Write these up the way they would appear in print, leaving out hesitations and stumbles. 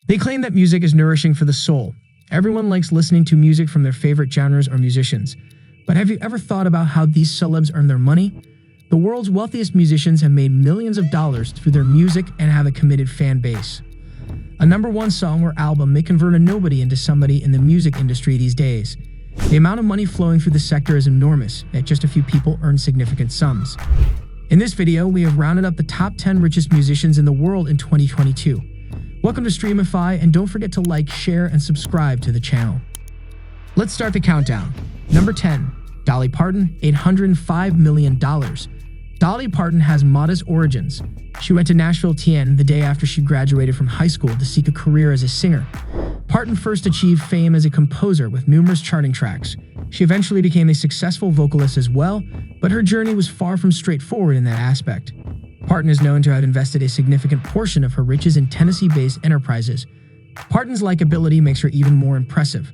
They claim that music is nourishing for the soul. Everyone likes listening to music from their favorite genres or musicians. But have you ever thought about how these celebs earn their money? The world's wealthiest musicians have made millions of dollars through their music and have a committed fan base. A #1 song or album may convert a nobody into somebody in the music industry these days. The amount of money flowing through the sector is enormous, yet just a few people earn significant sums. In this video, we have rounded up the top 10 richest musicians in the world in 2022. Welcome to Streamify, and don't forget to like, share, and subscribe to the channel. Let's start the countdown. Number 10, Dolly Parton, $805 million. Dolly Parton has modest origins. She went to Nashville, TN the day after she graduated from high school to seek a career as a singer. Parton first achieved fame as a composer with numerous charting tracks. She eventually became a successful vocalist as well, but her journey was far from straightforward in that aspect. Parton is known to have invested a significant portion of her riches in Tennessee-based enterprises. Parton's likability makes her even more impressive.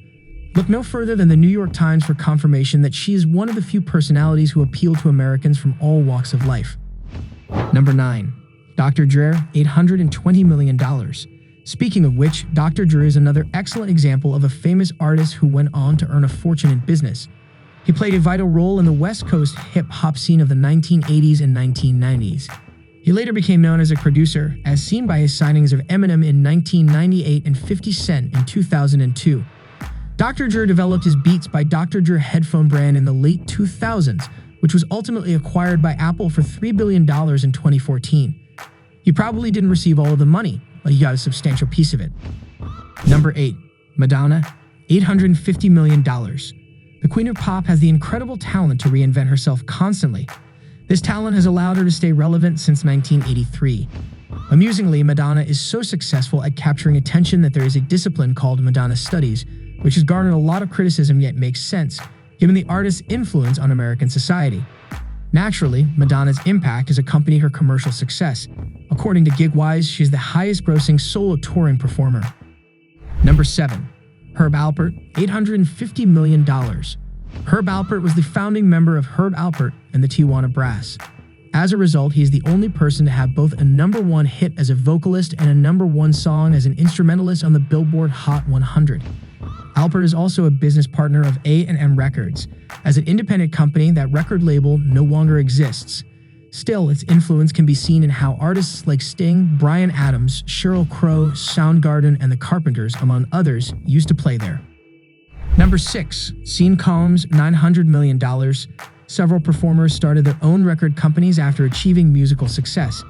Look no further than the New York Times for confirmation that she is one of the few personalities who appeal to Americans from all walks of life. Number 9. Dr. Dre, $820 million. Speaking of which, Dr. Dre is another excellent example of a famous artist who went on to earn a fortune in business. He played a vital role in the West Coast hip-hop scene of the 1980s and 1990s. He later became known as a producer, as seen by his signings of Eminem in 1998 and 50 Cent in 2002. Dr. Dre developed his Beats by Dr. Dre headphone brand in the late 2000s, which was ultimately acquired by Apple for $3 billion in 2014. He probably didn't receive all of the money, but he got a substantial piece of it. Number 8. Madonna, $850 million. The Queen of Pop has the incredible talent to reinvent herself constantly. This talent has allowed her to stay relevant since 1983. Amusingly, Madonna is so successful at capturing attention that there is a discipline called Madonna Studies, which has garnered a lot of criticism yet makes sense, given the artist's influence on American society. Naturally, Madonna's impact has accompanied her commercial success. According to GigWise, she is the highest-grossing solo touring performer. Number 7. Herb Alpert, $850 million. Herb Alpert was the founding member of Herb Alpert and the Tijuana Brass. As a result, he is the only person to have both a #1 hit as a vocalist and a #1 song as an instrumentalist on the Billboard Hot 100. Alpert is also a business partner of A&M Records. As an independent company, that record label no longer exists. Still, its influence can be seen in how artists like Sting, Bryan Adams, Sheryl Crow, Soundgarden, and the Carpenters, among others, used to play there. Number 6. Sean Combs, $900 million. Several performers started their own record companies after achieving musical success.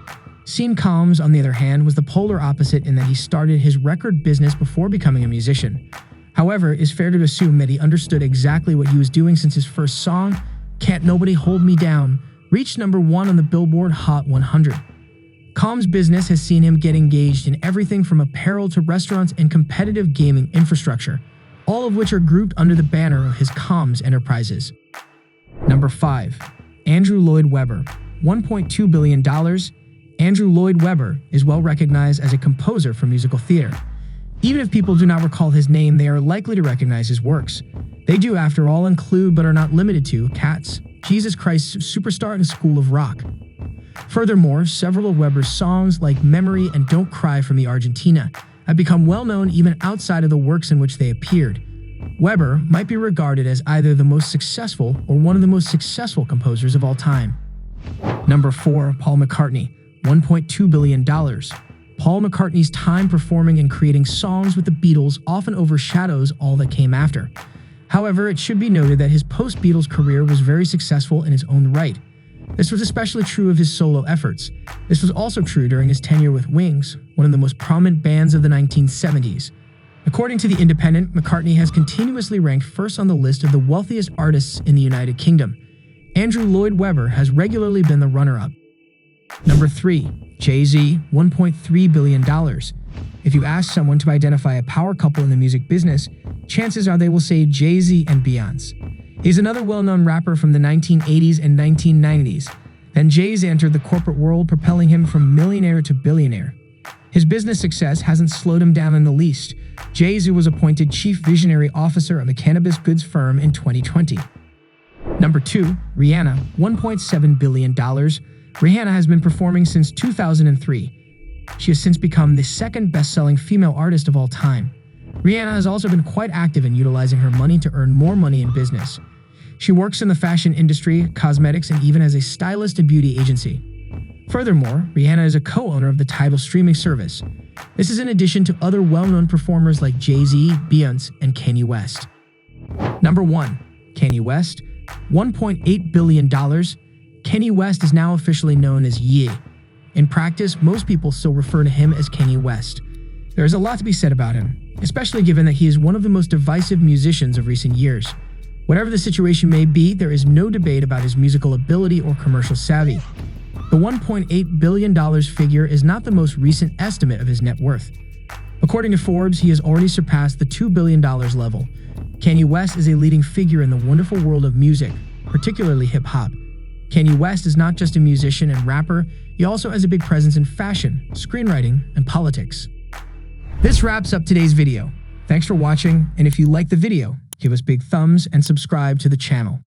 Sean Combs, on the other hand, was the polar opposite in that he started his record business before becoming a musician. However, it's fair to assume that he understood exactly what he was doing since his first song, Can't Nobody Hold Me Down, reached #1 on the Billboard Hot 100. Combs' business has seen him get engaged in everything from apparel to restaurants and competitive gaming infrastructure, all of which are grouped under the banner of his Combs Enterprises. Number 5. Andrew Lloyd Webber, $1.2 billion. Andrew Lloyd Webber is well recognized as a composer for musical theater. Even if people do not recall his name, they are likely to recognize his works. They do, after all, include but are not limited to Cats, Jesus Christ Superstar, and School of Rock. Furthermore, several of Webber's songs, like Memory and Don't Cry for Me Argentina, have become well known even outside of the works in which they appeared. Webber might be regarded as either the most successful or one of the most successful composers of all time. Number 4. Paul McCartney, $1.2 billion. Paul McCartney's time performing and creating songs with the Beatles often overshadows all that came after. However, it should be noted that his post-Beatles career was very successful in its own right. This was especially true of his solo efforts. This was also true during his tenure with Wings, one of the most prominent bands of the 1970s. According to The Independent, McCartney has continuously ranked first on the list of the wealthiest artists in the United Kingdom. Andrew Lloyd Webber has regularly been the runner-up. Number 3. Jay-Z, $1.3 billion. If you ask someone to identify a power couple in the music business, chances are they will say Jay-Z and Beyoncé. He's another well-known rapper from the 1980s and 1990s. Then Jay-Z entered the corporate world, propelling him from millionaire to billionaire. His business success hasn't slowed him down in the least. Jay-Z was appointed Chief Visionary Officer of a cannabis goods firm in 2020. Number 2. Rihanna, $1.7 billion. Rihanna has been performing since 2003. She has since become the second best-selling female artist of all time. Rihanna has also been quite active in utilizing her money to earn more money in business. She works in the fashion industry, cosmetics, and even as a stylist and beauty agency. Furthermore, Rihanna is a co-owner of the Tidal streaming service. This is in addition to other well-known performers like Jay-Z, Beyoncé, and Kanye West. Number 1. Kanye West. $1.8 billion. Kanye West is now officially known as Ye. In practice, most people still refer to him as Kanye West. There is a lot to be said about him, especially given that he is one of the most divisive musicians of recent years. Whatever the situation may be, there is no debate about his musical ability or commercial savvy. The $1.8 billion figure is not the most recent estimate of his net worth. According to Forbes, he has already surpassed the $2 billion level. Kanye West is a leading figure in the wonderful world of music, particularly hip-hop. Kanye West is not just a musician and rapper, he also has a big presence in fashion, screenwriting, and politics. This wraps up today's video. Thanks for watching, and if you liked the video, give us big thumbs and subscribe to the channel.